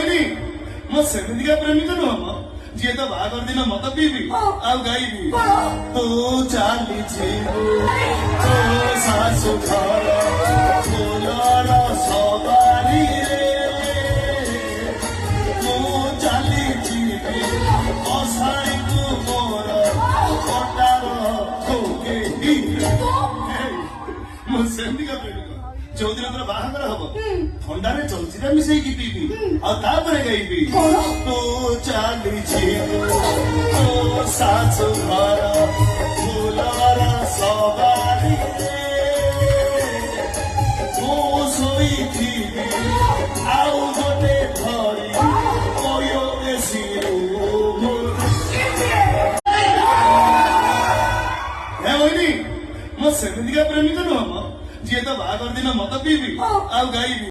ଭାଇନି ମୋ ସେମିତିକା ପ୍ରେମିକ ନୁହଁ ମ ଯିଏ ତ ବାହାଘର ଦିନ ମଦ ପିଇବି ଆଉ ଗାଇବି ତୁ ଚାଲିଯିବୁ ତୋ ଶାଶୁ ଘର ଫୁଲର ସବାରିରେ ମୁଁ ଚାଲିଯିବି ଅସାଇକୁ ମୋର କଟାର ଠୋକେଇରେ ମୋ ସେମିତିକା ପ୍ରେମିକ ଯୋଉଦିନ ତୋର ବାହାଘର ହବ ଥଣ୍ଡାରେ ଜଲଜିରା ମିଶେଇକି ପିଇବି ଆଉ ତାପରେ ଗାଇବି ତୁ ଚାଲିଯିବୁ ତୋ ଶାଶୁ ଘର ଫୁଲର ସବାରିରେ ମୁଁ ଶୋଇଥିବି ଆଉ ଗୋଟେ ଧରି ମୋ ସେମିତିକା ପ୍ରେମିକ ନୁହଁ ମ ଯିଏ ତ ବାହାଘର ଦିନ ମଦ ପିଇବି ଆଉ ଗାଇବି